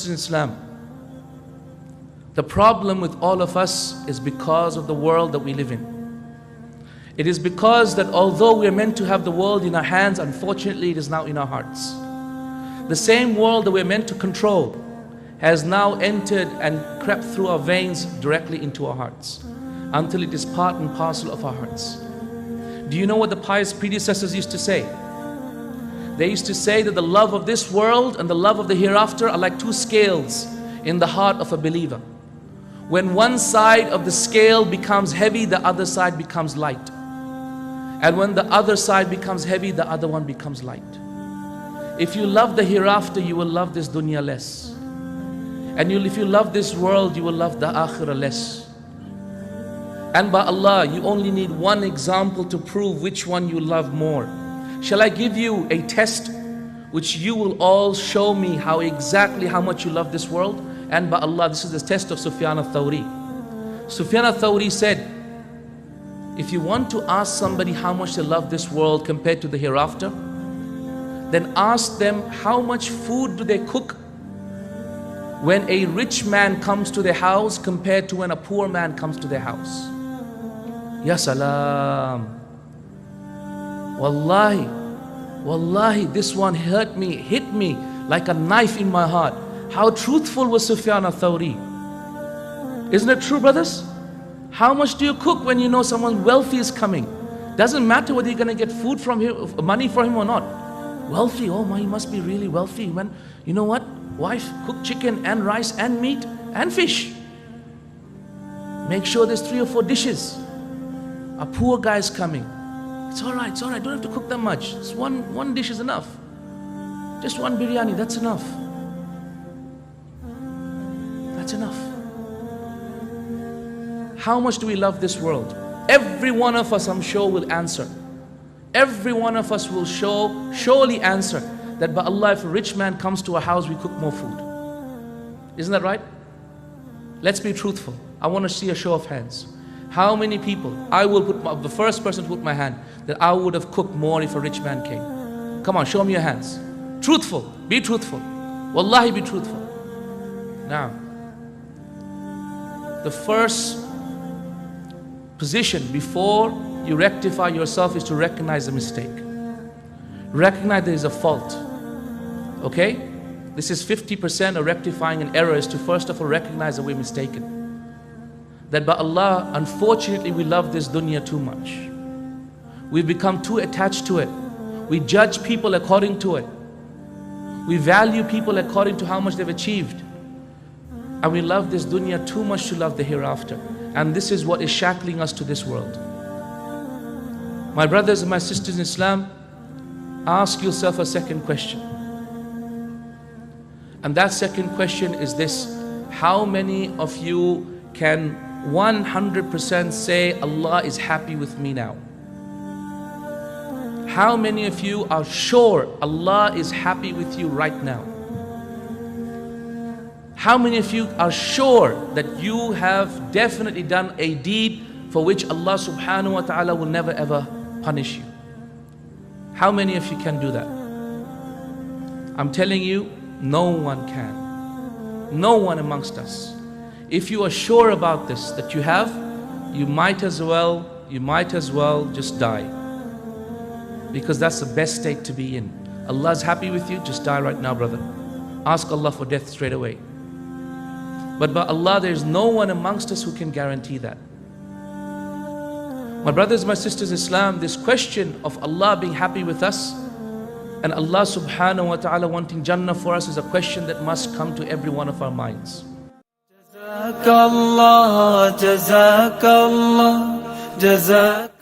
sisters in Islam, the problem with all of us is because of the world that we live in. It is because that although we are meant to have the world in our hands, unfortunately it is now in our hearts. The same world that we are meant to control has now entered and crept through our veins directly into our hearts, until it is part and parcel of our hearts. Do you know what the pious predecessors used to say? They used to say that the love of this world and the love of the hereafter are like two scales in the heart of a believer. When one side of the scale becomes heavy, the other side becomes light. And when the other side becomes heavy, the other one becomes light. If you love the hereafter, you will love this dunya less. And if you love this world, you will love the akhirah less. And by Allah, you only need one example to prove which one you love more. Shall I give you a test which you will all show me exactly how much you love this world? And by Allah, this is the test of Sufyan al-Thawri. Sufyan al-Thawri said, if you want to ask somebody how much they love this world compared to the hereafter, then ask them how much food do they cook when a rich man comes to their house compared to when a poor man comes to their house. Ya salam. Wallahi, this one hit me like a knife in my heart. How truthful was Sufyan al-Thawri. Isn't it true, brothers? How much do you cook when you know someone wealthy is coming? Doesn't matter whether you're going to get food from him, money for him or not. Wealthy, oh my, he must be really wealthy. When, you know what? Wife, cook chicken and rice and meat and fish. Make sure there's 3 or 4 dishes. A poor guy is coming. It's all right, don't have to cook that much. It's one dish is enough. Just one biryani, that's enough. That's enough. How much do we love this world? Every one of us, I'm sure, will answer. Every one of us will surely answer that by Allah, if a rich man comes to our house, we cook more food. Isn't that right? Let's be truthful. I want to see a show of hands. How many people, I will put the first person to put my hand, that I would have cooked more if a rich man came. Come on, show me your hands. Truthful, be truthful. Wallahi, be truthful. Now, the first position before you rectify yourself is to recognize the mistake. Recognize there is a fault. Okay? This is 50% of rectifying an error, is to first of all recognize that we're mistaken. That by Allah, unfortunately, we love this dunya too much. We've become too attached to it. We judge people according to it. We value people according to how much they've achieved. And we love this dunya too much to love the hereafter. And this is what is shackling us to this world. My brothers and my sisters in Islam, ask yourself a second question. And that second question is this: how many of you can 100% say Allah is happy with me now? How many of you are sure Allah is happy with you right now? How many of you are sure that you have definitely done a deed for which Allah subhanahu wa ta'ala will never ever punish you? How many of you can do that? I'm telling you, no one can. No one amongst us. If you are sure about this, that you have, you might as well just die. Because that's the best state to be in. Allah is happy with you, just die right now, brother. Ask Allah for death straight away. But by Allah, there is no one amongst us who can guarantee that. My brothers, my sisters in Islam, this question of Allah being happy with us and Allah subhanahu wa ta'ala wanting Jannah for us is a question that must come to every one of our minds. Jazakallah, Jazakallah, Jazakallah.